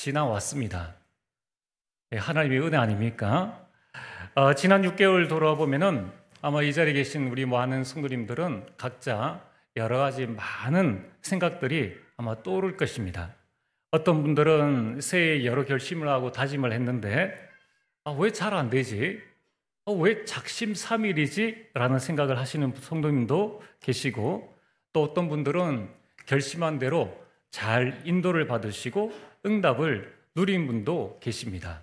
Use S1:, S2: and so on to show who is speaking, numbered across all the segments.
S1: 지나왔습니다. 하나님의 은혜 아닙니까? 지난 6개월 돌아보면은 아마 이 자리에 계신 우리 많은 성도님들은 각자 여러 가지 많은 생각들이 아마 떠오를 것입니다. 어떤 분들은 새해 여러 결심을 하고 다짐을 했는데 왜 잘 안 되지? 왜 작심삼일이지? 라는 생각을 하시는 성도님도 계시고, 또 어떤 분들은 결심한 대로 잘 인도를 받으시고 응답을 누린 분도 계십니다.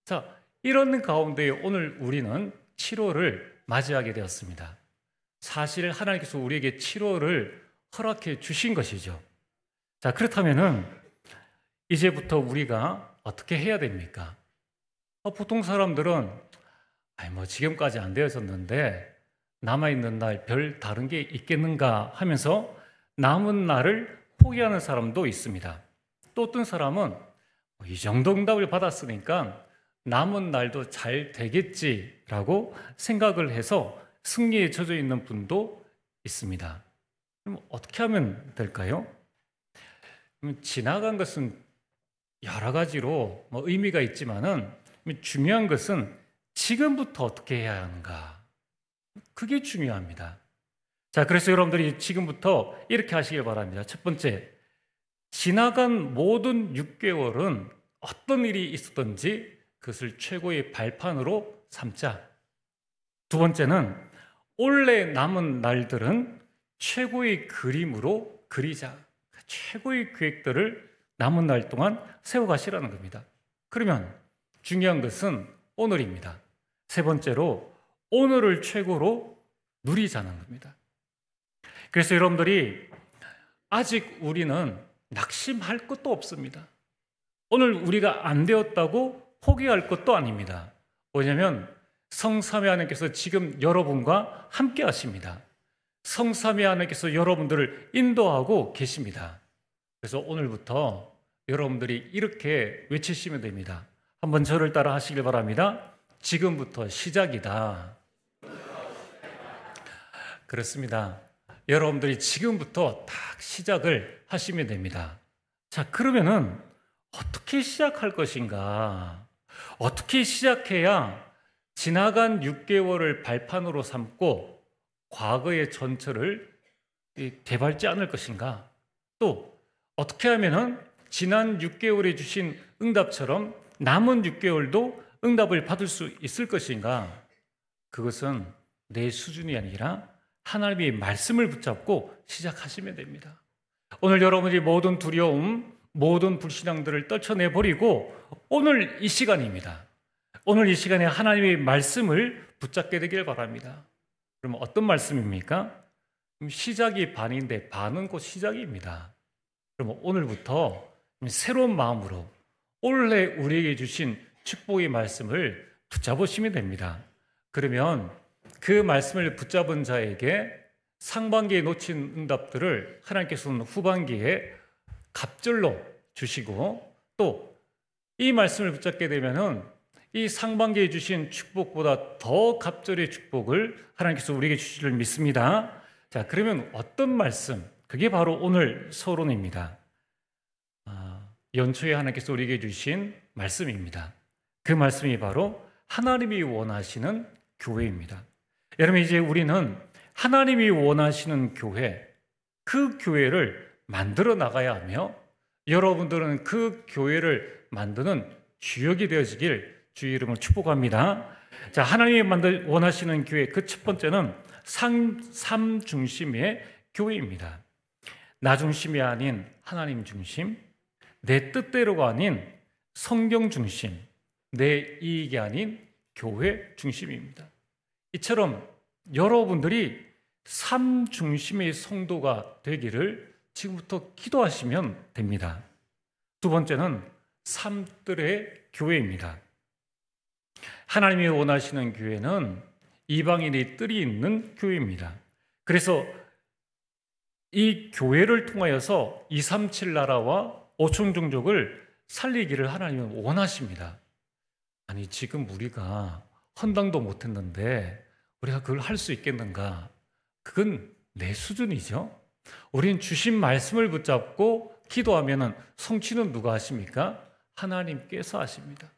S1: 자, 이런 가운데 오늘 우리는 7월을 맞이하게 되었습니다. 사실 하나님께서 우리에게 7월을 허락해 주신 것이죠. 자, 그렇다면은 이제부터 우리가 어떻게 해야 됩니까? 보통 사람들은 지금까지 안 되어졌는데 남아있는 날 별 다른 게 있겠는가 하면서 남은 날을 포기하는 사람도 있습니다. 또 어떤 사람은 이 정도 응답을 받았으니까 남은 날도 잘 되겠지라고 생각을 해서 승리에 젖어 있는 분도 있습니다. 그럼 어떻게 하면 될까요? 지나간 것은 여러 가지로 의미가 있지만은 중요한 것은 지금부터 어떻게 해야 하는가, 그게 중요합니다. 자, 그래서 여러분들이 지금부터 이렇게 하시길 바랍니다. 첫 번째, 지나간 모든 6개월은 어떤 일이 있었든지 그것을 최고의 발판으로 삼자. 두 번째는 올해 남은 날들은 최고의 그림으로 그리자. 최고의 계획들을 남은 날 동안 세워가시라는 겁니다. 그러면 중요한 것은 오늘입니다. 세 번째로 오늘을 최고로 누리자는 겁니다. 그래서 여러분들이 아직 우리는 낙심할 것도 없습니다. 오늘 우리가 안 되었다고 포기할 것도 아닙니다. 왜냐하면 성삼위 하나님께서 지금 여러분과 함께 하십니다. 성삼위 하나님께서 여러분들을 인도하고 계십니다. 그래서 오늘부터 여러분들이 이렇게 외치시면 됩니다. 한번 저를 따라 하시길 바랍니다. 지금부터 시작이다. 그렇습니다. 여러분들이 지금부터 딱 시작을 하시면 됩니다. 자, 그러면은 어떻게 시작할 것인가? 어떻게 시작해야 지나간 6개월을 발판으로 삼고 과거의 전철을 되밟지 않을 것인가? 또 어떻게 하면은 지난 6개월에 주신 응답처럼 남은 6개월도 응답을 받을 수 있을 것인가? 그것은 내 수준이 아니라 하나님의 말씀을 붙잡고 시작하시면 됩니다. 오늘 여러분이 모든 두려움, 모든 불신앙들을 떨쳐내버리고 오늘 이 시간입니다. 오늘 이 시간에 하나님의 말씀을 붙잡게 되길 바랍니다. 그럼 어떤 말씀입니까? 시작이 반인데 반은 곧 시작입니다. 그럼 오늘부터 새로운 마음으로 올해 우리에게 주신 축복의 말씀을 붙잡으시면 됩니다. 그러면 그 말씀을 붙잡은 자에게 상반기에 놓친 응답들을 하나님께서는 후반기에 갑절로 주시고, 또 이 말씀을 붙잡게 되면은 이 상반기에 주신 축복보다 더 갑절의 축복을 하나님께서 우리에게 주실 줄 믿습니다. 자, 그러면 어떤 말씀? 그게 바로 오늘 서론입니다. 연초에 하나님께서 우리에게 주신 말씀입니다. 그 말씀이 바로 하나님이 원하시는 교회입니다. 여러분, 이제 우리는 하나님이 원하시는 교회, 그 교회를 만들어 나가야 하며 여러분들은 그 교회를 만드는 주역이 되어지길 주의 이름으로 축복합니다. 자, 하나님이 원하시는 교회, 그 첫 번째는 삶 중심의 교회입니다. 나 중심이 아닌 하나님 중심, 내 뜻대로가 아닌 성경 중심, 내 이익이 아닌 교회 중심입니다. 이처럼 여러분들이 삶 중심의 성도가 되기를 지금부터 기도하시면 됩니다. 두 번째는 삶들의 교회입니다. 하나님이 원하시는 교회는 이방인의 뜰이 있는 교회입니다. 그래서 이 교회를 통하여서 237 나라와 5천 종족을 살리기를 하나님은 원하십니다. 아니, 지금 우리가 헌당도 못했는데 우리가 그걸 할 수 있겠는가? 그건 내 수준이죠. 우리는 주신 말씀을 붙잡고 기도하면 성취는 누가 하십니까? 하나님께서 하십니다.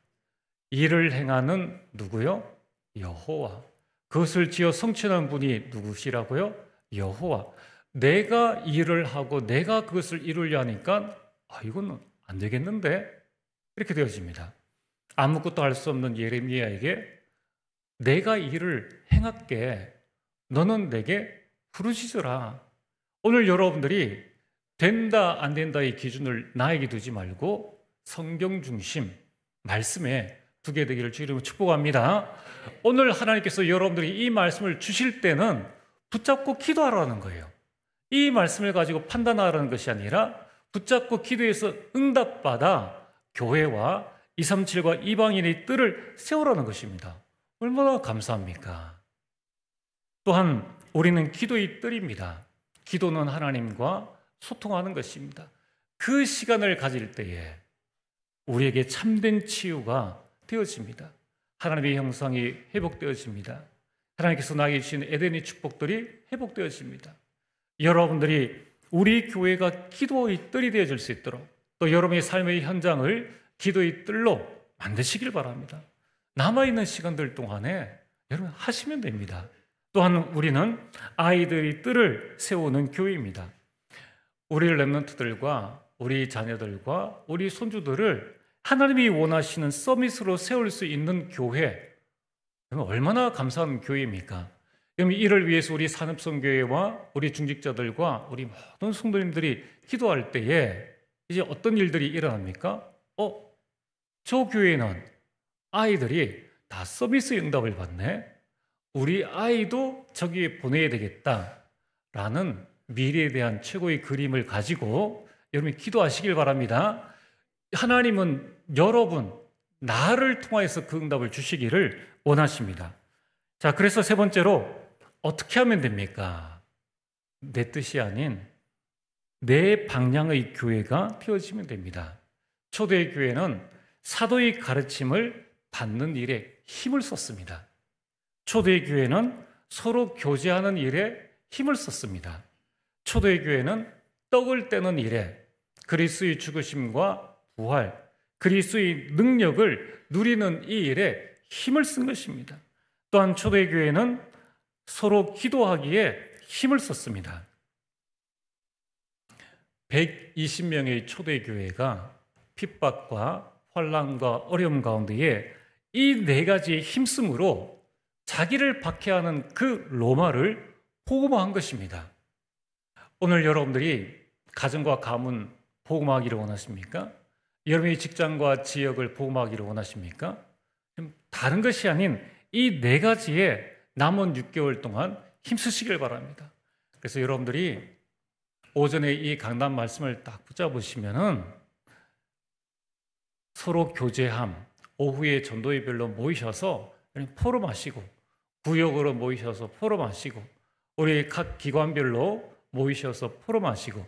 S1: 일을 행하는 누구요? 여호와. 그것을 지어 성취하는 분이 누구시라고요? 여호와. 내가 일을 하고 내가 그것을 이루려 하니까 이건 안 되겠는데? 이렇게 되어집니다. 아무것도 할 수 없는 예레미야에게 내가 일을 행할게. 너는 내게 부르짖으라. 오늘 여러분들이 된다 안 된다의 기준을 나에게 두지 말고 성경 중심 말씀에 두게 되기를 주님으로 축복합니다. 오늘 하나님께서 여러분들이 이 말씀을 주실 때는 붙잡고 기도하라는 거예요. 이 말씀을 가지고 판단하라는 것이 아니라 붙잡고 기도해서 응답받아 교회와 237과 이방인의 뜰을 세우라는 것입니다. 얼마나 감사합니까? 또한 우리는 기도의 뜰입니다. 기도는 하나님과 소통하는 것입니다. 그 시간을 가질 때에 우리에게 참된 치유가 되어집니다. 하나님의 형상이 회복되어집니다. 하나님께서 나에게 주신 에덴의 축복들이 회복되어집니다. 여러분들이 우리 교회가 기도의 뜰이 되어질 수 있도록 또 여러분의 삶의 현장을 기도의 뜰로 만드시길 바랍니다. 남아있는 시간들 동안에 여러분 하시면 됩니다. 또한 우리는 아이들의 뜰을 세우는 교회입니다. 우리 렘넌트들과 우리 자녀들과 우리 손주들을 하나님이 원하시는 서밋으로 세울 수 있는 교회, 얼마나 감사한 교회입니까? 이를 위해서 우리 산업성교회와 우리 중직자들과 우리 모든 성도님들이 기도할 때에 이제 어떤 일들이 일어납니까? 저 교회는 아이들이 다 서비스 응답을 받네. 우리 아이도 저기에 보내야 되겠다라는 미래에 대한 최고의 그림을 가지고 여러분이 기도하시길 바랍니다. 하나님은 여러분, 나를 통하여서 그 응답을 주시기를 원하십니다. 자, 그래서 세 번째로 어떻게 하면 됩니까? 내 뜻이 아닌 내 방향의 교회가 되어지면 됩니다. 초대의 교회는 사도의 가르침을 받는 일에 힘을 썼습니다. 초대의 교회는 서로 교제하는 일에 힘을 썼습니다. 초대의 교회는 떡을 떼는 일에 그리스도의 죽으심과 부활, 그리스도의 능력을 누리는 이 일에 힘을 쓴 것입니다. 또한 초대의 교회는 서로 기도하기에 힘을 썼습니다. 120명의 초대 교회가 핍박과 환난과 어려움 가운데에 이 네 가지의 힘쓰므로 자기를 박해하는 그 로마를 복음화한 것입니다. 오늘 여러분들이 가정과 가문 복음화하기를 원하십니까? 여러분의 직장과 지역을 복음화하기를 원하십니까? 다른 것이 아닌 이 네 가지에 남은 6개월 동안 힘쓰시길 바랍니다. 그래서 여러분들이 오전에 이 강단 말씀을 딱 붙잡으시면은 서로 교제함, 오후에 전도회별로 모이셔서 포럼하시고 구역으로 모이셔서 포럼하시고 우리 각 기관별로 모이셔서 포럼하시고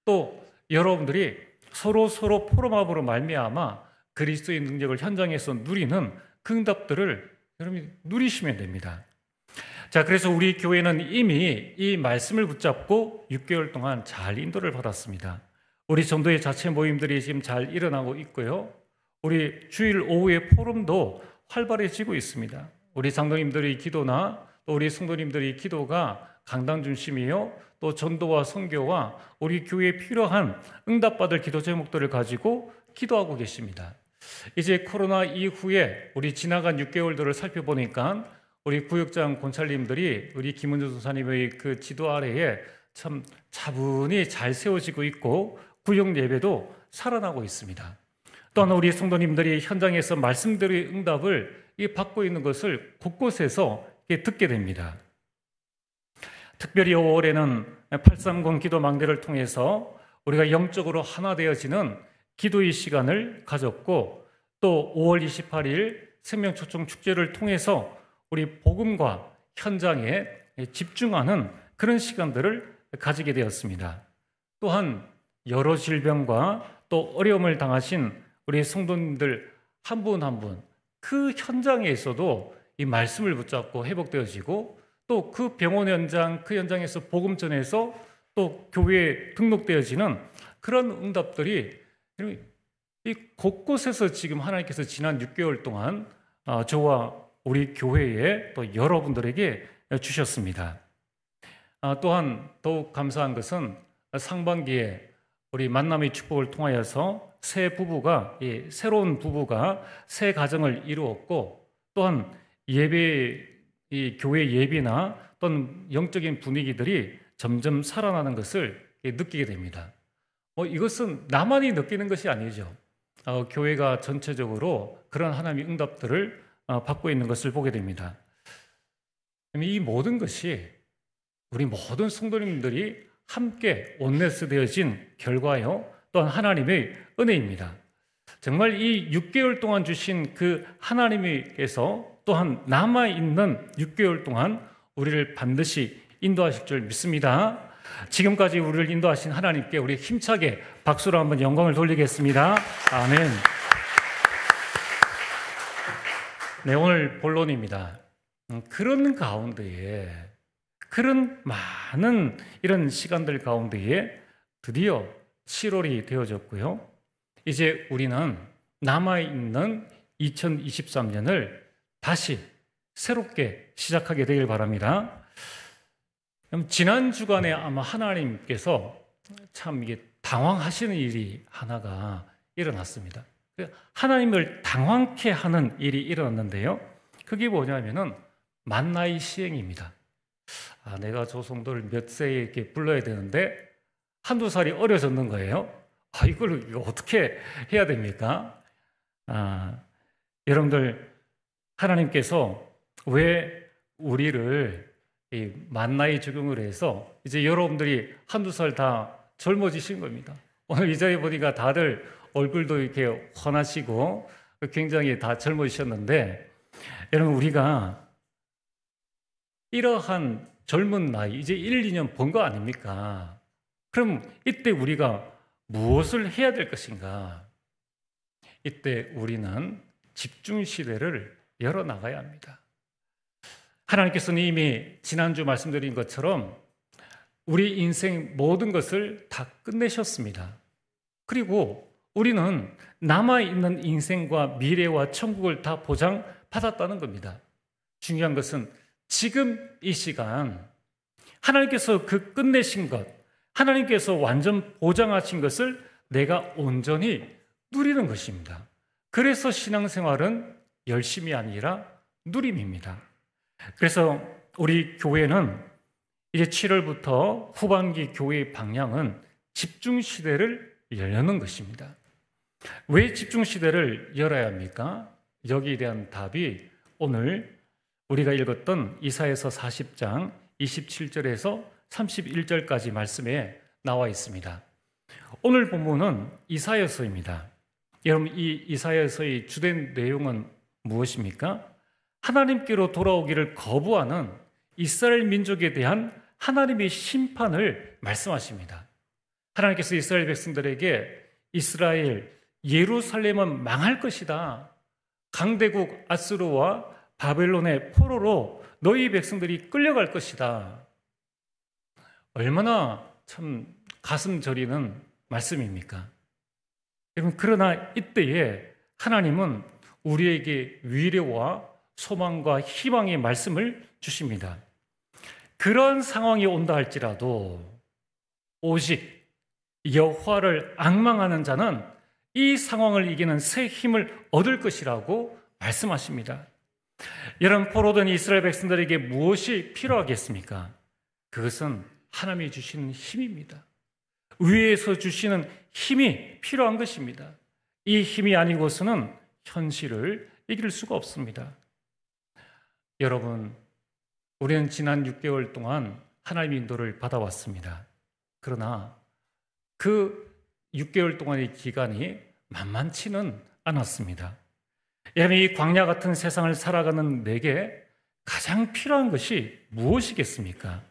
S1: 또 여러분들이 서로 포럼함으로 말미암아 그리스도의 능력을 현장에서 누리는 그 응답들을 여러분이 누리시면 됩니다. 자, 그래서 우리 교회는 이미 이 말씀을 붙잡고 6개월 동안 잘 인도를 받았습니다. 우리 전도회 자체 모임들이 지금 잘 일어나고 있고요. 우리 주일 오후의 포럼도 활발해지고 있습니다. 우리 장로님들의 기도나 또 우리 성도님들의 기도가 강단 중심이요. 또 전도와 선교와 우리 교회에 필요한 응답받을 기도 제목들을 가지고 기도하고 계십니다. 이제 코로나 이후에 우리 지나간 6개월들을 살펴보니까 우리 구역장 권찰님들이 우리 김은주 선사님의 그 지도 아래에 참 차분히 잘 세워지고 있고 구역 예배도 살아나고 있습니다. 또한 우리 성도님들이 현장에서 말씀대로의 응답을 받고 있는 것을 곳곳에서 듣게 됩니다. 특별히 5월에는 830 기도 망대를 통해서 우리가 영적으로 하나 되어지는 기도의 시간을 가졌고 또 5월 28일 생명초청 축제를 통해서 우리 복음과 현장에 집중하는 그런 시간들을 가지게 되었습니다. 또한 여러 질병과 또 어려움을 당하신 우리 성도님들 한 분 한 분 그 현장에서도 이 말씀을 붙잡고 회복되어지고 또 그 병원 현장, 그 현장에서 복음 전해서 또 교회에 등록되어지는 그런 응답들이 이 곳곳에서 지금 하나님께서 지난 6개월 동안 저와 우리 교회에 또 여러분들에게 주셨습니다. 또한 더욱 감사한 것은 상반기에 우리 만남의 축복을 통하여서 새로운 부부가 새 가정을 이루었고, 또한 이 교회 예배나 또는 영적인 분위기들이 점점 살아나는 것을 느끼게 됩니다. 이것은 나만이 느끼는 것이 아니죠. 교회가 전체적으로 그런 하나님의 응답들을 받고 있는 것을 보게 됩니다. 이 모든 것이 우리 모든 성도님들이 함께 온네스 되어진 결과요, 또한 하나님의 은혜입니다. 정말 이 6개월 동안 주신 그 하나님께서 또한 남아있는 6개월 동안 우리를 반드시 인도하실 줄 믿습니다. 지금까지 우리를 인도하신 하나님께 우리 힘차게 박수로 한번 영광을 돌리겠습니다. 아멘. 네, 오늘 본론입니다. 그런 가운데에, 그런 많은 이런 시간들 가운데에 드디어 7월이 되어졌고요. 이제 우리는 남아있는 2023년을 다시 새롭게 시작하게 되길 바랍니다. 지난 주간에 아마 하나님께서 참 이게 당황하시는 일이 하나가 일어났습니다. 하나님을 당황케 하는 일이 일어났는데요. 그게 뭐냐면은 만나의 시행입니다. 내가 저 성도를 몇 세에 이렇게 불러야 되는데 한두 살이 어려졌는 거예요. 이걸 어떻게 해야 됩니까? 여러분들, 하나님께서 왜 우리를 이 만나의 적용을 해서 이제 여러분들이 한두 살 다 젊어지신 겁니다. 오늘 이 자리에 보니까 다들 얼굴도 이렇게 환하시고 굉장히 다 젊어지셨는데, 여러분, 우리가 이러한 젊은 나이, 이제 1, 2년 본 거 아닙니까? 그럼 이때 우리가 무엇을 해야 될 것인가? 이때 우리는 집중 시대를 열어나가야 합니다. 하나님께서는 이미 지난주 말씀드린 것처럼 우리 인생 모든 것을 다 끝내셨습니다. 그리고 우리는 남아있는 인생과 미래와 천국을 다 보장받았다는 겁니다. 중요한 것은 지금 이 시간 하나님께서 그 끝내신 것, 하나님께서 완전 보장하신 것을 내가 온전히 누리는 것입니다. 그래서 신앙생활은 열심이 아니라 누림입니다. 그래서 우리 교회는 이제 7월부터 후반기 교회의 방향은 집중시대를 여는 것입니다. 왜 집중시대를 열어야 합니까? 여기에 대한 답이 오늘 우리가 읽었던 이사야서 40장 27절에서 31절까지 말씀에 나와 있습니다. 오늘 본문은 이사야서입니다. 여러분, 이 이사야서의 주된 내용은 무엇입니까? 하나님께로 돌아오기를 거부하는 이스라엘 민족에 대한 하나님의 심판을 말씀하십니다. 하나님께서 이스라엘 백성들에게 이스라엘, 예루살렘은 망할 것이다. 강대국 아수르와 바벨론의 포로로 너희 백성들이 끌려갈 것이다. 얼마나 참 가슴 저리는 말씀입니까? 여러분, 그러나 이때에 하나님은 우리에게 위로와 소망과 희망의 말씀을 주십니다. 그런 상황이 온다 할지라도 오직 여호와를 앙망하는 자는 이 상황을 이기는 새 힘을 얻을 것이라고 말씀하십니다. 여러분, 포로된 이스라엘 백성들에게 무엇이 필요하겠습니까? 그것은 하나님이 주시는 힘입니다. 위에서 주시는 힘이 필요한 것입니다. 이 힘이 아니고서는 현실을 이길 수가 없습니다. 여러분, 우리는 지난 6개월 동안 하나님의 인도를 받아왔습니다. 그러나 그 6개월 동안의 기간이 만만치는 않았습니다. 여러분, 이 광야 같은 세상을 살아가는 내게 가장 필요한 것이 무엇이겠습니까?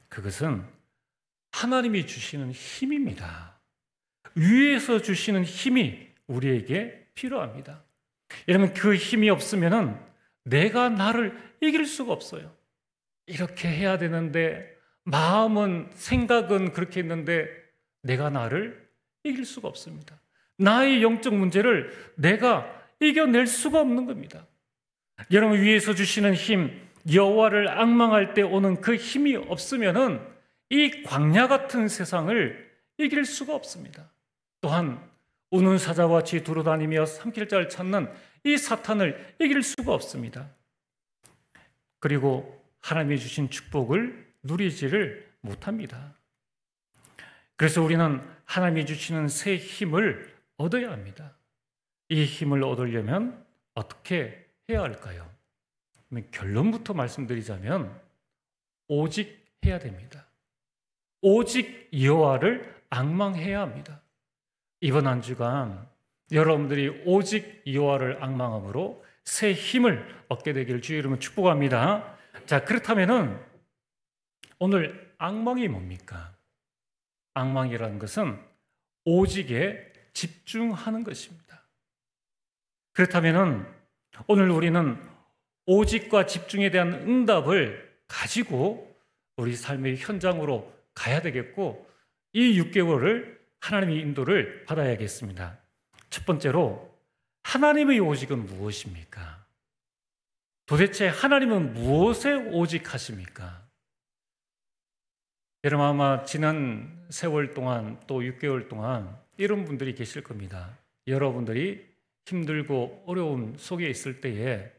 S1: 그것은 하나님이 주시는 힘입니다. 위에서 주시는 힘이 우리에게 필요합니다. 여러분, 그 힘이 없으면은 내가 나를 이길 수가 없어요. 이렇게 해야 되는데, 마음은, 생각은 그렇게 했는데 내가 나를 이길 수가 없습니다. 나의 영적 문제를 내가 이겨낼 수가 없는 겁니다. 여러분, 위에서 주시는 힘, 여호와를 앙망할 때 오는 그 힘이 없으면은 이 광야 같은 세상을 이길 수가 없습니다. 또한 우는 사자와 같이 두루다니며 삼킬 자를 찾는 이 사탄을 이길 수가 없습니다. 그리고 하나님이 주신 축복을 누리지를 못합니다. 그래서 우리는 하나님이 주시는 새 힘을 얻어야 합니다. 이 힘을 얻으려면 어떻게 해야 할까요? 결론부터 말씀드리자면 오직 해야 됩니다. 오직 여호와를 앙망해야 합니다. 이번 한 주간 여러분들이 오직 여호와를 앙망함으로 새 힘을 얻게 되기를 주의 이름으로 축복합니다. 자, 그렇다면은 오늘 앙망이 뭡니까? 앙망이라는 것은 오직에 집중하는 것입니다. 그렇다면은 오늘 우리는 오직과 집중에 대한 응답을 가지고 우리 삶의 현장으로 가야 되겠고, 이 6개월을 하나님의 인도를 받아야겠습니다. 첫 번째로, 하나님의 오직은 무엇입니까? 도대체 하나님은 무엇에 오직하십니까? 여러분, 아마 지난 세월 동안 또 6개월 동안 이런 분들이 계실 겁니다. 여러분들이 힘들고 어려움 속에 있을 때에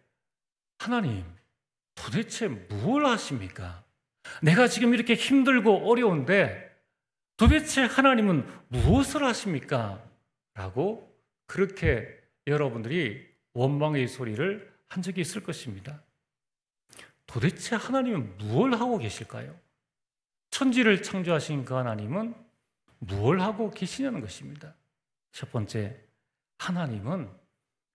S1: 하나님 도대체 뭘 하십니까? 내가 지금 이렇게 힘들고 어려운데 도대체 하나님은 무엇을 하십니까? 라고 그렇게 여러분들이 원망의 소리를 한 적이 있을 것입니다. 도대체 하나님은 무엇을 하고 계실까요? 천지를 창조하신 그 하나님은 무엇을 하고 계시냐는 것입니다. 첫 번째, 하나님은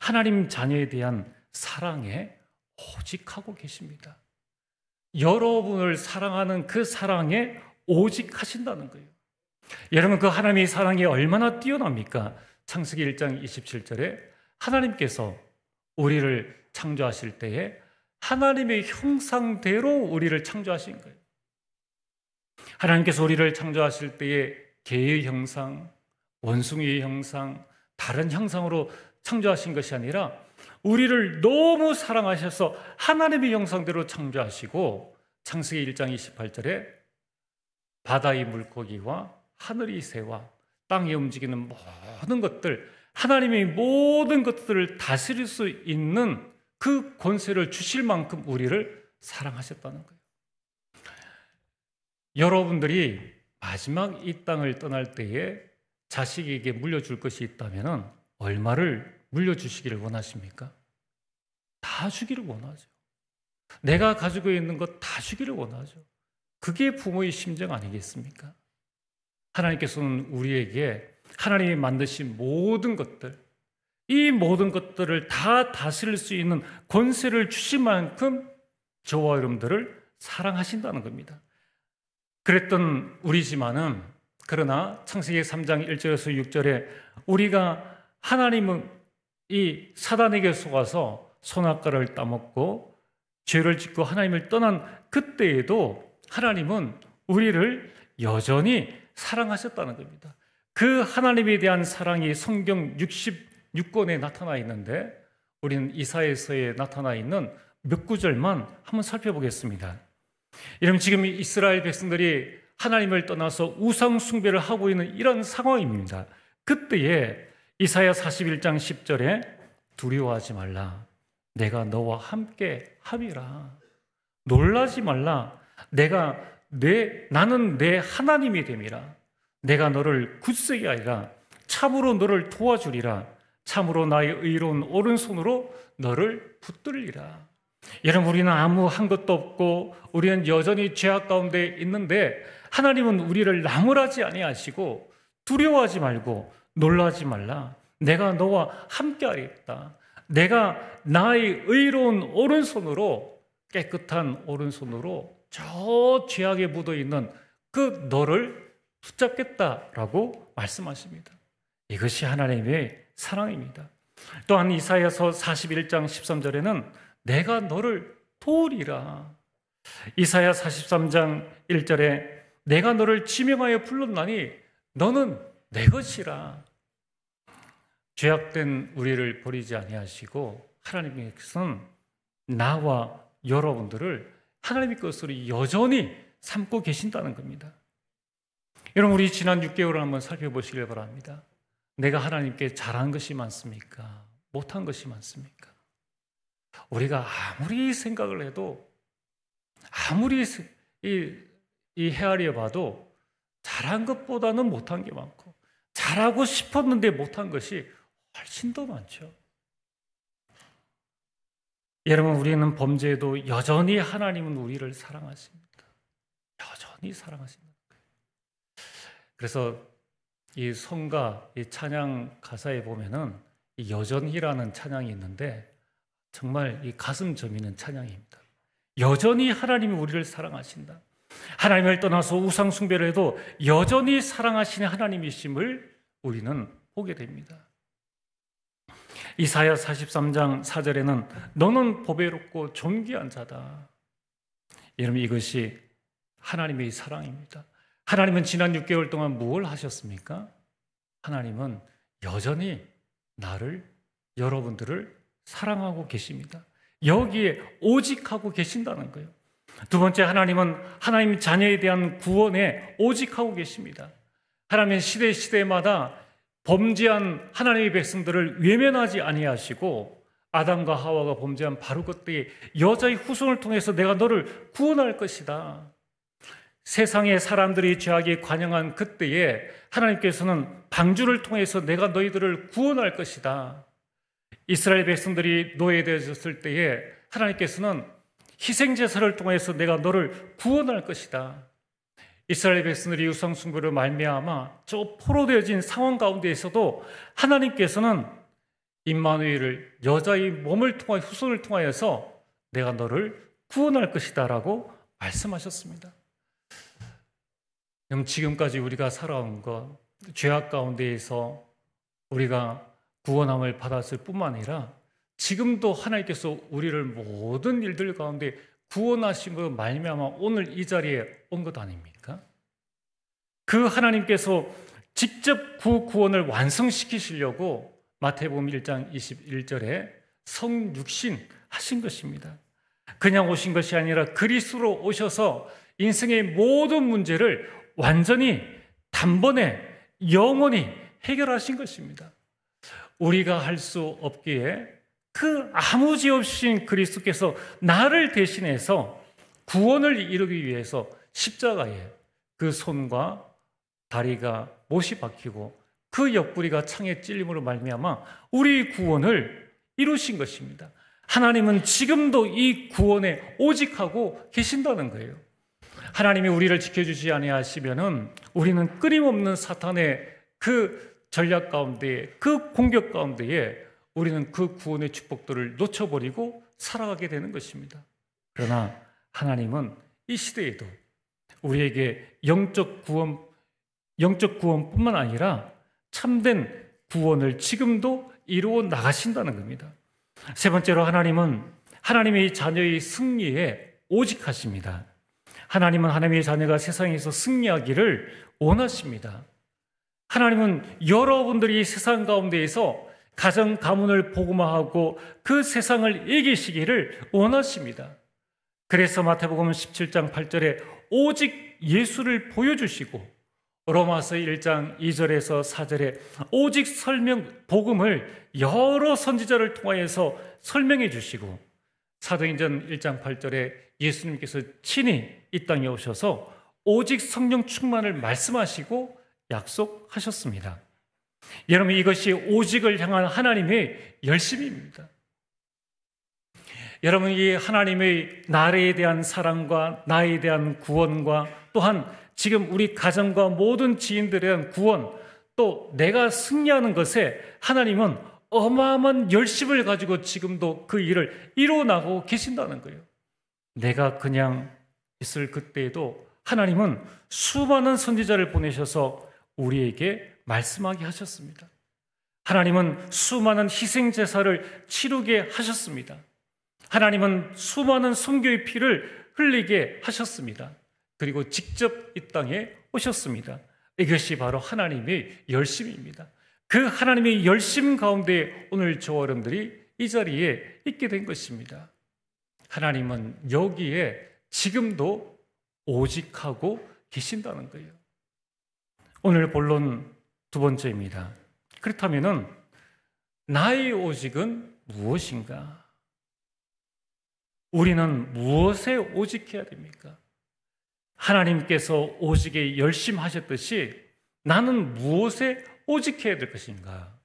S1: 하나님 자녀에 대한 사랑에 오직하고 계십니다. 여러분을 사랑하는 그 사랑에 오직하신다는 거예요. 여러분, 그 하나님의 사랑이 얼마나 뛰어납니까? 창세기 1장 27절에 하나님께서 우리를 창조하실 때에 하나님의 형상대로 우리를 창조하신 거예요. 하나님께서 우리를 창조하실 때에 개의 형상, 원숭이의 형상, 다른 형상으로 창조하신 것이 아니라 우리를 너무 사랑하셔서 하나님의 형상대로 창조하시고, 창세기 1장 28절에 바다의 물고기와 하늘의 새와 땅에 움직이는 모든 것들, 하나님의 모든 것들을 다스릴 수 있는 그 권세를 주실 만큼 우리를 사랑하셨다는 거예요. 여러분들이 마지막 이 땅을 떠날 때에 자식에게 물려줄 것이 있다면 얼마를 물려주시기를 원하십니까? 다 주기를 원하죠. 내가 가지고 있는 것 다 주기를 원하죠. 그게 부모의 심정 아니겠습니까? 하나님께서는 우리에게 하나님이 만드신 모든 것들, 이 모든 것들을 다 다스릴 수 있는 권세를 주신 만큼 저와 여러분들을 사랑하신다는 겁니다. 그랬던 우리지만은, 그러나 창세기 3장 1절에서 6절에 우리가 하나님은 이 사단에게 속아서 선악과를 따먹고 죄를 짓고 하나님을 떠난 그때에도 하나님은 우리를 여전히 사랑하셨다는 겁니다. 그 하나님에 대한 사랑이 성경 66권에 나타나 있는데, 우리는 이사야서에 나타나 있는 몇 구절만 한번 살펴보겠습니다. 여러분, 지금 이스라엘 백성들이 하나님을 떠나서 우상 숭배를 하고 있는 이런 상황입니다. 그때에 이사야 41장 10절에 두려워하지 말라, 내가 너와 함께 함이라. 놀라지 말라, 나는 내 하나님이 됨이라. 내가 너를 굳세게 하리라. 참으로 너를 도와주리라. 참으로 나의 의로운 오른손으로 너를 붙들리라. 여러분, 우리는 아무 한 것도 없고 우리는 여전히 죄악 가운데 있는데 하나님은 우리를 나무라지 아니하시고 두려워하지 말고 놀라지 말라, 내가 너와 함께하리다. 내가 나의 의로운 오른손으로, 깨끗한 오른손으로 저 죄악에 묻어있는 그 너를 붙잡겠다라고 말씀하십니다. 이것이 하나님의 사랑입니다. 또한 이사야서 41장 13절에는 내가 너를 도우리라. 이사야 43장 1절에 내가 너를 지명하여 불렀나니 너는 내 것이라. 죄악된 우리를 버리지 아니하시고 하나님께서는 나와 여러분들을 하나님의 것으로 여전히 삼고 계신다는 겁니다. 여러분, 우리 지난 6개월을 한번 살펴보시길 바랍니다. 내가 하나님께 잘한 것이 많습니까? 못한 것이 많습니까? 우리가 아무리 생각을 해도, 아무리 헤아려 봐도 잘한 것보다는 못한 게 많고, 잘하고 싶었는데 못한 것이 훨씬 더 많죠. 여러분, 우리는 범죄에도 여전히 하나님은 우리를 사랑하십니다. 여전히 사랑하십니다. 그래서 이 성가, 이 찬양 가사에 보면은 이 여전히라는 찬양이 있는데 정말 이 가슴 저미는 찬양입니다. 여전히 하나님이 우리를 사랑하신다. 하나님을 떠나서 우상 숭배를 해도 여전히 사랑하시는 하나님이심을 우리는 보게 됩니다. 이사야 43장 4절에는 너는 보배롭고 존귀한 자다. 여러분, 이것이 하나님의 사랑입니다. 하나님은 지난 6개월 동안 무엇을 하셨습니까? 하나님은 여전히 나를, 여러분들을 사랑하고 계십니다. 여기에 오직 하고 계신다는 거예요. 두 번째, 하나님은 하나님 자녀에 대한 구원에 오직 하고 계십니다. 하나님은 시대마다 범죄한 하나님의 백성들을 외면하지 아니하시고 아담과 하와가 범죄한 바로 그때에 여자의 후손을 통해서 내가 너를 구원할 것이다. 세상의 사람들이 죄악에 관영한 그때에 하나님께서는 방주를 통해서 내가 너희들을 구원할 것이다. 이스라엘 백성들이 노예되었을 때에 하나님께서는 희생제사를 통해서 내가 너를 구원할 것이다. 이스라엘 백성들이 우상 숭배로 말미암아 저 포로되어진 상황 가운데에서도 하나님께서는 임마누엘을 여자의 몸을 통하여 후손을 통하여서 내가 너를 구원할 것이다라고 말씀하셨습니다. 그럼 지금까지 우리가 살아온 것, 죄악 가운데에서 우리가 구원함을 받았을 뿐만 아니라 지금도 하나님께서 우리를 모든 일들 가운데 구원하심으로 말미암아 오늘 이 자리에 온 것 아닙니까? 그 하나님께서 직접 그 구원을 완성시키시려고 마태복음 1장 21절에 성육신 하신 것입니다. 그냥 오신 것이 아니라 그리스도로 오셔서 인생의 모든 문제를 완전히 단번에 영원히 해결하신 것입니다. 우리가 할 수 없기에 그 아무 죄 없으신 그리스도께서 나를 대신해서 구원을 이루기 위해서 십자가에 그 손과 다리가 못이 박히고 그 옆구리가 창에 찔림으로 말미암아 우리 구원을 이루신 것입니다. 하나님은 지금도 이 구원에 오직하고 계신다는 거예요. 하나님이 우리를 지켜주지 아니하시면은 우리는 끊임없는 사탄의 그 전략 가운데에, 그 공격 가운데에 우리는 그 구원의 축복들을 놓쳐버리고 살아가게 되는 것입니다. 그러나 하나님은 이 시대에도 우리에게 영적 구원뿐만 아니라 참된 구원을 지금도 이루어 나가신다는 겁니다. 세 번째로, 하나님은 하나님의 자녀의 승리에 오직하십니다. 하나님은 하나님의 자녀가 세상에서 승리하기를 원하십니다. 하나님은 여러분들이 세상 가운데에서 가정 가문을 복음화하고 그 세상을 이기시기를 원하십니다. 그래서 마태복음 17장 8절에 오직 예수를 보여주시고 로마서 1장 2절에서 4절에 오직 복음을 여러 선지자를 통하여서 설명해 주시고 사도행전 1장 8절에 예수님께서 친히 이 땅에 오셔서 오직 성령 충만을 말씀하시고 약속하셨습니다. 여러분, 이것이 오직을 향한 하나님의 열심입니다. 여러분, 이 하나님의 나라에 대한 사랑과 나에 대한 구원과 또한 지금 우리 가정과 모든 지인들에 대한 구원, 또 내가 승리하는 것에 하나님은 어마어마한 열심을 가지고 지금도 그 일을 이루어나가고 계신다는 거예요. 내가 그냥 있을 그때에도 하나님은 수많은 선지자를 보내셔서 우리에게 말씀하게 하셨습니다. 하나님은 수많은 희생제사를 치르게 하셨습니다. 하나님은 수많은 선교의 피를 흘리게 하셨습니다. 그리고 직접 이 땅에 오셨습니다. 이것이 바로 하나님의 열심입니다. 그 하나님의 열심 가운데 오늘 저와 여러분들이 이 자리에 있게 된 것입니다. 하나님은 여기에 지금도 오직하고 계신다는 거예요. 오늘 본론 두 번째입니다. 그렇다면 나의 오직은 무엇인가? 우리는 무엇에 오직해야 됩니까? 하나님께서 오직에 열심하셨듯이 나는 무엇에 오직해야 될 것인가?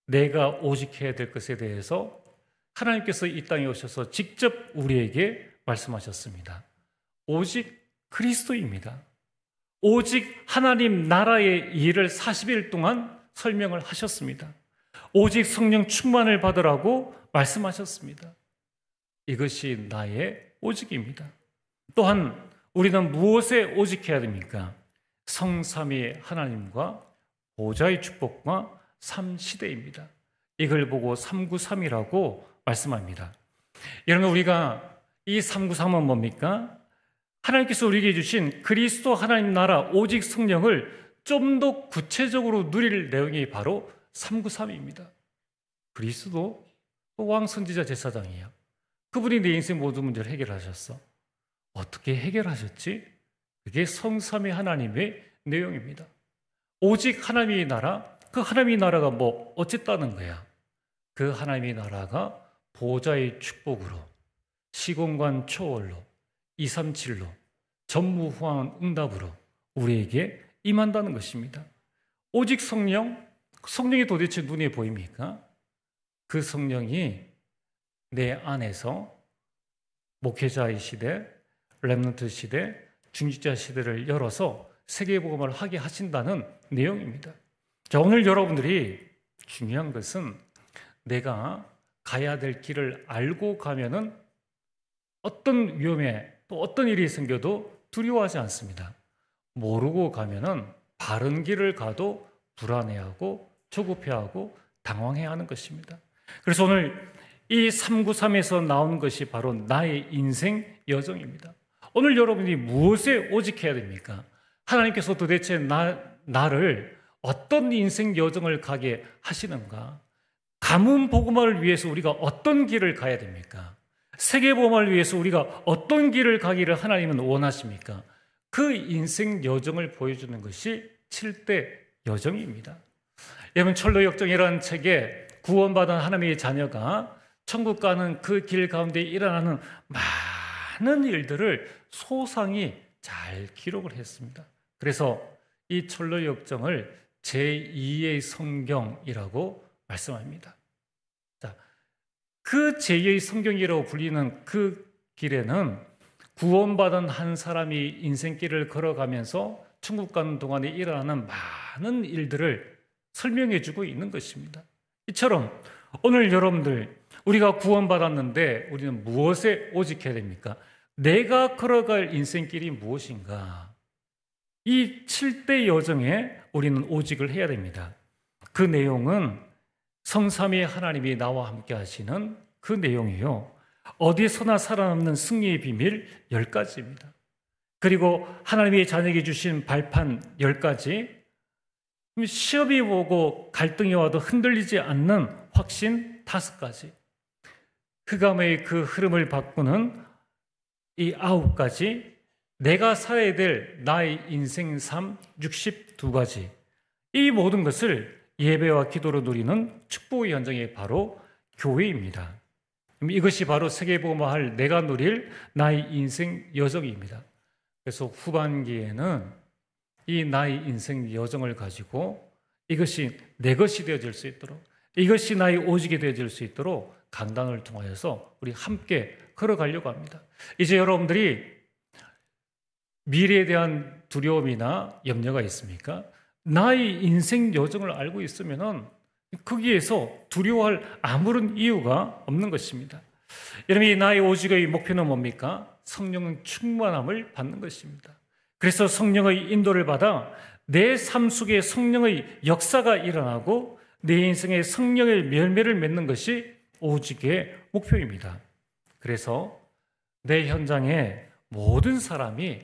S1: 내가 오직해야 될 것에 대해서 하나님께서 이 땅에 오셔서 직접 우리에게 말씀하셨습니다. 오직 그리스도입니다. 오직 하나님 나라의 일을 40일 동안 설명을 하셨습니다. 오직 성령 충만을 받으라고 말씀하셨습니다. 이것이 나의 오직입니다. 또한 우리는 무엇에 오직해야 됩니까? 성삼위 하나님과 보좌의 축복과 삼시대입니다. 이걸 보고 393이라고 말씀합니다. 여러분, 우리가 이 393은 뭡니까? 하나님께서 우리에게 주신 그리스도 하나님 나라 오직 성령을 좀 더 구체적으로 누릴 내용이 바로 393입니다. 그리스도 왕 선지자 제사장이에요. 그분이 내 인생 모든 문제를 해결하셨어. 어떻게 해결하셨지? 그게 성삼위 하나님의 내용입니다. 오직 하나님의 나라, 그 하나님의 나라가 뭐 어쨌다는 거야? 그 하나님의 나라가 보좌의 축복으로, 시공간 초월로, 237로, 전무후한 응답으로 우리에게 임한다는 것입니다. 오직 성령이 도대체 눈에 보입니까? 그 성령이 내 안에서 목회자의 시대, 렘넌트 시대, 중직자 시대를 열어서 세계복음을 하게 하신다는 내용입니다. 자, 오늘 여러분들이 중요한 것은 내가 가야 될 길을 알고 가면은 어떤 위험에 또 어떤 일이 생겨도 두려워하지 않습니다. 모르고 가면은 바른 길을 가도 불안해하고 조급해하고 당황해하는 것입니다. 그래서 오늘 이 393에서 나온 것이 바로 나의 인생 여정입니다. 오늘 여러분이 무엇에 오직해야 됩니까? 하나님께서 도대체 나를 어떤 인생 여정을 가게 하시는가? 가문 복음화를 위해서 우리가 어떤 길을 가야 됩니까? 세계 복음화를 위해서 우리가 어떤 길을 가기를 하나님은 원하십니까? 그 인생 여정을 보여주는 것이 7대 여정입니다. 여러분, 철로역정이라는 책에 구원받은 하나님의 자녀가 천국 가는 그 길 가운데 일어나는 많은 일들을 소상히 잘 기록을 했습니다. 그래서 이 철로역정을 제2의 성경이라고 말씀합니다. 자, 그 제2의 성경이라고 불리는 그 길에는 구원받은 한 사람이 인생길을 걸어가면서 천국 가는 동안에 일어나는 많은 일들을 설명해 주고 있는 것입니다. 이처럼 오늘 여러분들, 우리가 구원받았는데 우리는 무엇에 오직해야 됩니까? 내가 걸어갈 인생길이 무엇인가? 이 7대 여정에 우리는 오직을 해야 됩니다. 그 내용은 성삼위 하나님이 나와 함께 하시는 그 내용이요, 어디서나 살아남는 승리의 비밀 10가지입니다. 그리고 하나님의 자녀에게 주신 발판 10가지, 시험이 오고 갈등이 와도 흔들리지 않는 확신 5가지, 흑암의 그 흐름을 바꾸는 이 9가지, 내가 살아야 될 나의 인생 삶 62가지, 이 모든 것을 예배와 기도로 누리는 축복의 현장이 바로 교회입니다. 이것이 바로 세계복음화할 내가 누릴 나의 인생 여정입니다. 그래서 후반기에는 이 나의 인생 여정을 가지고 이것이 내 것이 되어질 수 있도록, 이것이 나의 오직이 되어질 수 있도록 강단을 통하여서 우리 함께 걸어가려고 합니다. 이제 여러분들이 미래에 대한 두려움이나 염려가 있습니까? 나의 인생 여정을 알고 있으면은 거기에서 두려워할 아무런 이유가 없는 것입니다. 여러분, 이 나의 오직의 목표는 뭡니까? 성령의 충만함을 받는 것입니다. 그래서 성령의 인도를 받아 내 삶 속에 성령의 역사가 일어나고 내 인생에 성령의 열매를 맺는 것이 오직의 목표입니다. 그래서 내 현장에 모든 사람이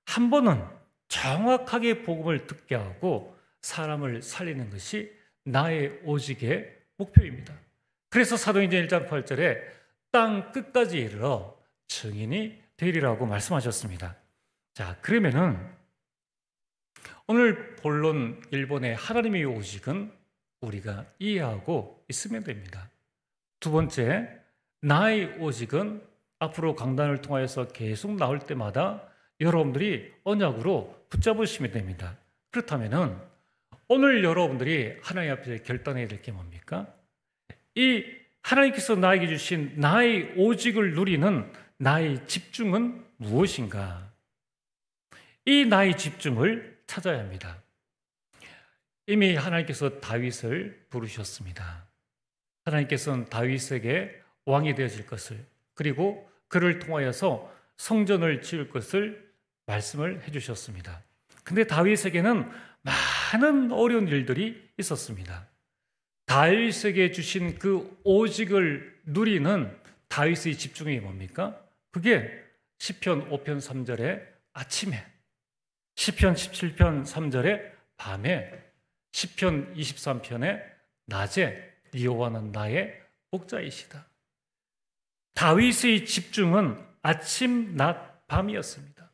S1: 한 번은 정확하게 복음을 듣게 하고 사람을 살리는 것이 나의 오직의 목표입니다. 그래서 사도행전 1장 8절에 땅 끝까지 이르러 증인이 되리라고 말씀하셨습니다. 자, 그러면은 오늘 본론 1번의 하나님의 오직은 우리가 이해하고 있으면 됩니다. 두 번째, 나의 오직은 앞으로 강단을 통하여서 계속 나올 때마다 여러분들이 언약으로 붙잡으시면 됩니다. 그렇다면은 오늘 여러분들이 하나님 앞에 결단해야 될 게 뭡니까? 이 하나님께서 나에게 주신 나의 오직을 누리는 나의 집중은 무엇인가? 이 나의 집중을 찾아야 합니다. 이미 하나님께서 다윗을 부르셨습니다. 하나님께서는 다윗에게 왕이 되어질 것을, 그리고 그를 통하여서 성전을 지을 것을 말씀을 해주셨습니다. 근데 다윗에게는 많은 어려운 일들이 있었습니다. 다윗에게 주신 그 오직을 누리는 다윗의 집중이 뭡니까? 그게 시편 5편 3절에 아침에, 시편 17편 3절에 밤에, 시편 23편에 낮에 여호와는 나의 목자이시다. 다윗의 집중은 아침, 낮, 밤이었습니다.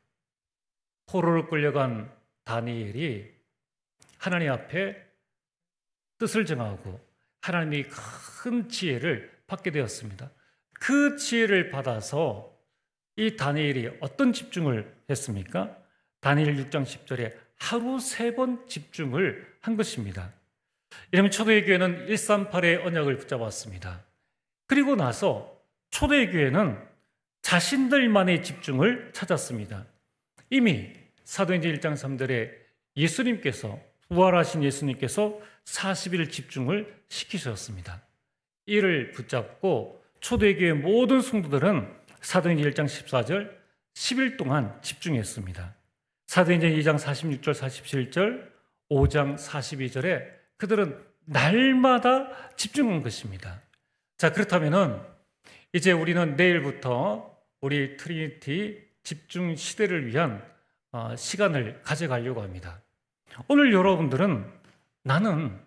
S1: 포로로 끌려간 다니엘이 하나님 앞에 뜻을 정하고 하나님의 큰 지혜를 받게 되었습니다. 그 지혜를 받아서 이 다니엘이 어떤 집중을 했습니까? 다니엘 6장 10절에 하루 3번 집중을 한 것입니다. 이러면 초대의 교회는 138의 언약을 붙잡았습니다. 그리고 나서 초대의 교회는 자신들만의 집중을 찾았습니다. 이미 사도행전 1장 3절에 예수님께서, 부활하신 예수님께서 40일 집중을 시키셨습니다. 이를 붙잡고 초대교회 모든 성도들은 사도행전 1장 14절 10일 동안 집중했습니다. 사도행전 2장 46절 47절 5장 42절에 그들은 날마다 집중한 것입니다. 자, 그렇다면은 이제 우리는 내일부터 우리 트리니티 집중 시대를 위한 시간을 가져가려고 합니다. 오늘 여러분들은 나는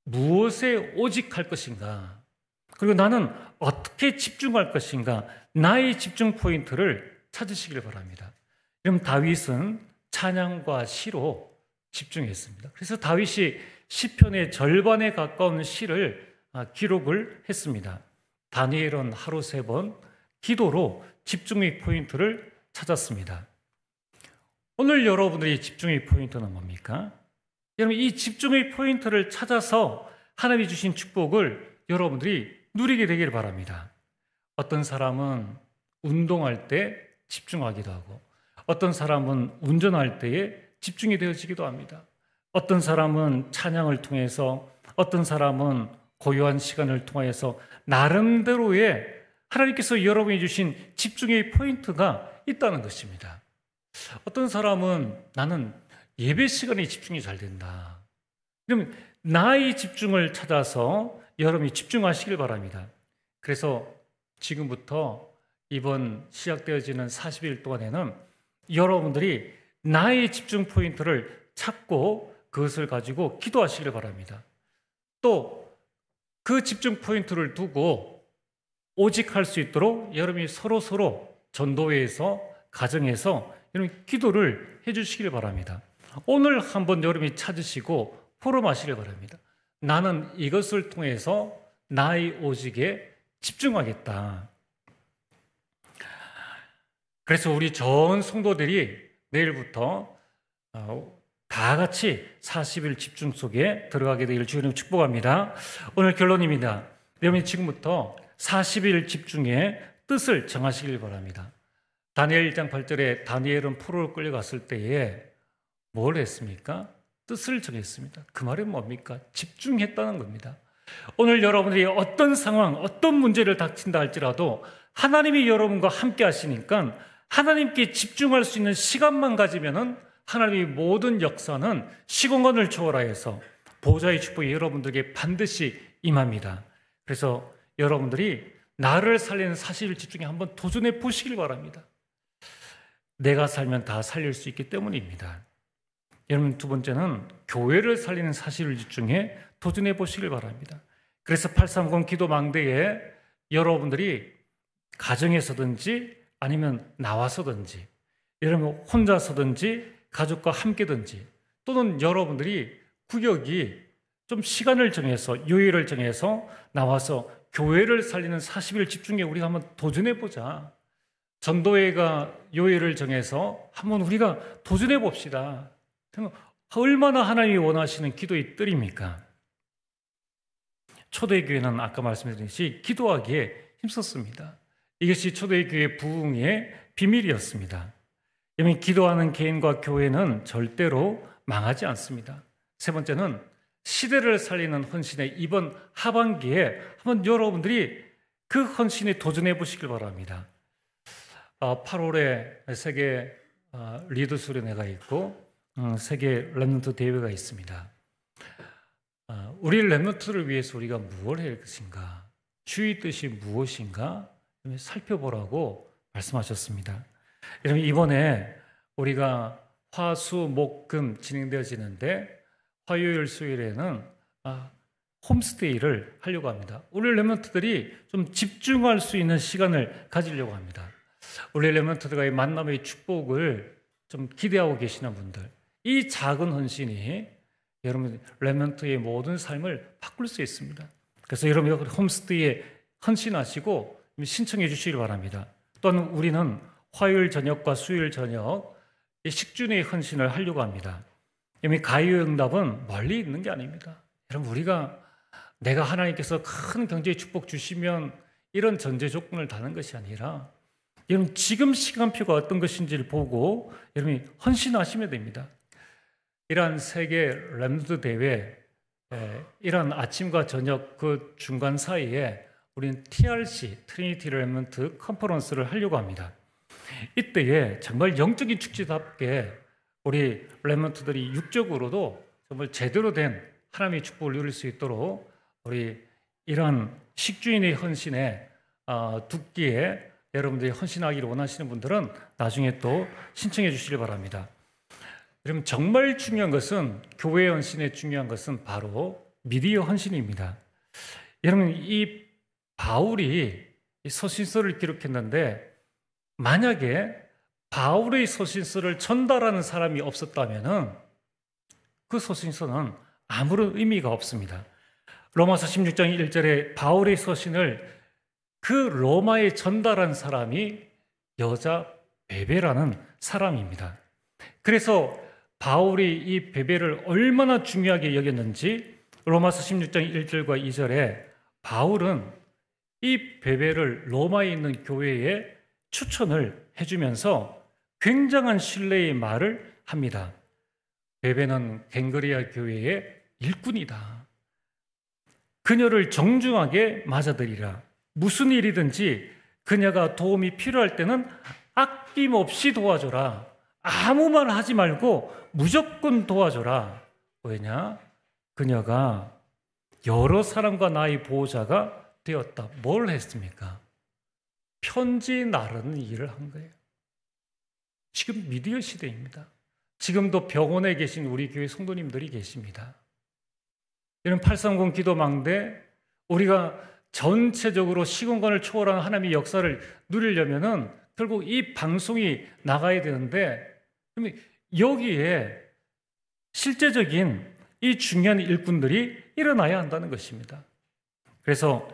S1: 무엇에 오직할 것인가? 그리고 나는 어떻게 집중할 것인가? 나의 집중 포인트를 찾으시길 바랍니다. 그럼 다윗은 찬양과 시로 집중했습니다. 그래서 다윗이 시편의 절반에 가까운 시를 기록을 했습니다. 다니엘은 하루 3번 기도로 집중의 포인트를 찾았습니다. 오늘 여러분들의 집중의 포인트는 뭡니까? 여러분, 이 집중의 포인트를 찾아서 하나님이 주신 축복을 여러분들이 누리게 되기를 바랍니다. 어떤 사람은 운동할 때 집중하기도 하고, 어떤 사람은 운전할 때에 집중이 되어지기도 합니다. 어떤 사람은 찬양을 통해서, 어떤 사람은 고요한 시간을 통해서 나름대로의 하나님께서 여러분이 주신 집중의 포인트가 있다는 것입니다. 어떤 사람은 나는 예배 시간에 집중이 잘 된다. 그럼 나의 집중을 찾아서 여러분이 집중하시길 바랍니다. 그래서 지금부터 이번 시작되어지는 40일 동안에는 여러분들이 나의 집중 포인트를 찾고 그것을 가지고 기도하시길 바랍니다. 또 그 집중 포인트를 두고 오직할 수 있도록 여러분이 서로 전도회에서, 가정에서 여러분 기도를 해주시길 바랍니다. 오늘 한번 여러분이 찾으시고 포럼하시길 바랍니다. 나는 이것을 통해서 나의 오직에 집중하겠다. 그래서 우리 전 성도들이 내일부터 다 같이 40일 집중 속에 들어가게 되기를 주님 축복합니다. 오늘 결론입니다. 여러분이 지금부터 40일 집중의 뜻을 정하시길 바랍니다. 다니엘 1장 8절에 다니엘은 포로로 끌려갔을 때에 뭘 했습니까? 뜻을 정했습니다. 그 말은 뭡니까? 집중했다는 겁니다. 오늘 여러분들이 어떤 상황, 어떤 문제를 닥친다 할지라도 하나님이 여러분과 함께 하시니까 하나님께 집중할 수 있는 시간만 가지면은 하나님의 모든 역사는 시공간을 초월하여서 보좌의 축복이 여러분들에게 반드시 임합니다. 그래서 여러분들이 나를 살리는 40일 집중에 한번 도전해 보시길 바랍니다. 내가 살면 다 살릴 수 있기 때문입니다. 여러분, 두 번째는 교회를 살리는 40일 집중에 도전해 보시길 바랍니다. 그래서 830 기도망대에 여러분들이 가정에서든지 아니면 나와서든지, 여러분 혼자서든지 가족과 함께든지, 또는 여러분들이 구역이 좀 시간을 정해서, 요일을 정해서 나와서 교회를 살리는 40일 집중에 우리가 한번 도전해 보자. 전도회가 요일을 정해서 한번 우리가 도전해 봅시다. 얼마나 하나님이 원하시는 기도의 뜰입니까? 초대교회는 아까 말씀드렸듯이 기도하기에 힘썼습니다. 이것이 초대교회 부흥의 비밀이었습니다. 여러분, 기도하는 개인과 교회는 절대로 망하지 않습니다. 세 번째는 시대를 살리는 헌신의 이번 하반기에 한번 여러분들이 그 헌신에 도전해 보시길 바랍니다. 8월에 세계 리더 수련회가 있고 세계 렘넌트 대회가 있습니다. 우리 렘넌트를 위해서 우리가 무엇을 할 것인가, 주의 뜻이 무엇인가 살펴보라고 말씀하셨습니다. 여러분, 이번에 우리가 화, 수, 목, 금 진행되어지는데 화요일, 수요일에는 홈스테이를 하려고 합니다. 우리 렘넌트들이 좀 집중할 수 있는 시간을 가지려고 합니다. 우리 렘넌트들과의 만남의 축복을 좀 기대하고 계시는 분들, 이 작은 헌신이 여러분 렘넌트의 모든 삶을 바꿀 수 있습니다. 그래서 여러분 홈스테이에 헌신하시고 신청해 주시기 바랍니다. 또한 우리는 화요일 저녁과 수요일 저녁 식준의 헌신을 하려고 합니다. 이미 가요응답은 멀리 있는 게 아닙니다. 여러분, 우리가 내가 하나님께서 큰 경제의 축복 주시면 이런 전제 조건을 다는 것이 아니라 여러분 지금 시간표가 어떤 것인지를 보고 여러분이 헌신하시면 됩니다. 이러한 세계 렘넌트 대회, 이러한 아침과 저녁 그 중간 사이에 우리는 TRC, 트리니티 렘넌트 컨퍼런스를 하려고 합니다. 이때에 정말 영적인 축제답게 우리 렘넌트들이 육적으로도 정말 제대로 된 하나님의 축복을 누릴 수 있도록 우리 이러한 식주인의 헌신에 듣기에 여러분들이 헌신하기를 원하시는 분들은 나중에 또 신청해 주시길 바랍니다. 여러분, 정말 중요한 것은, 교회 헌신에 중요한 것은 바로 미디어 헌신입니다. 여러분, 이 바울이 이 서신서를 기록했는데 만약에 바울의 서신서를 전달하는 사람이 없었다면 그 서신서는 아무런 의미가 없습니다. 로마서 16장 1절에 바울의 서신을 그 로마에 전달한 사람이 여자 베베라는 사람입니다. 그래서 바울이 이 베베를 얼마나 중요하게 여겼는지 로마서 16장 1절과 2절에 바울은 이 베베를 로마에 있는 교회에 추천을 해주면서 굉장한 신뢰의 말을 합니다. 베베는 갱그리아 교회의 일꾼이다. 그녀를 정중하게 맞아들이라. 무슨 일이든지 그녀가 도움이 필요할 때는 아낌없이 도와줘라. 아무 말 하지 말고 무조건 도와줘라. 왜냐? 그녀가 여러 사람과 나의 보호자가 되었다. 뭘 했습니까? 편지 나르는 일을 한 거예요. 지금 미디어 시대입니다. 지금도 병원에 계신 우리 교회 성도님들이 계십니다. 이런 830 기도망대, 우리가 전체적으로 시공간을 초월한 하나님의 역사를 누리려면은 결국 이 방송이 나가야 되는데 여기에 실제적인 이 중요한 일꾼들이 일어나야 한다는 것입니다. 그래서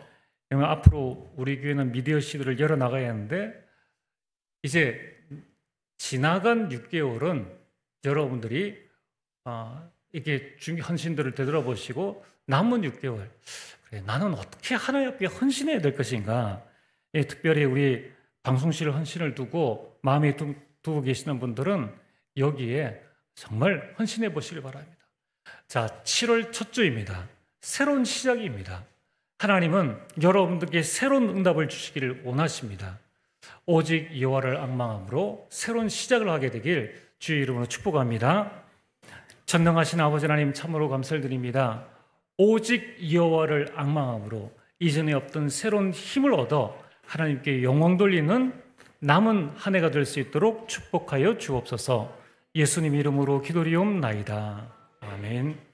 S1: 앞으로 우리 교회는 미디어 시대를 열어나가야 하는데 이제 지나간 6개월은 여러분들이 이게 헌신들을 되돌아보시고 남은 6개월, 그래, 나는 어떻게 하나님 앞에 헌신해야 될 것인가? 특별히 우리 방송실 헌신을 두고 마음에 두고 계시는 분들은 여기에 정말 헌신해 보시길 바랍니다. 자, 7월 첫 주입니다. 새로운 시작입니다. 하나님은 여러분들께 새로운 응답을 주시기를 원하십니다. 오직 여호와를 앙망함으로 새로운 시작을 하게 되길 주의 이름으로 축복합니다. 전능하신 아버지 하나님, 참으로 감사를 드립니다. 오직 여호와를 앙망함으로 이전에 없던 새로운 힘을 얻어 하나님께 영광 돌리는 남은 한 해가 될 수 있도록 축복하여 주옵소서. 예수님 이름으로 기도리옵나이다. 아멘.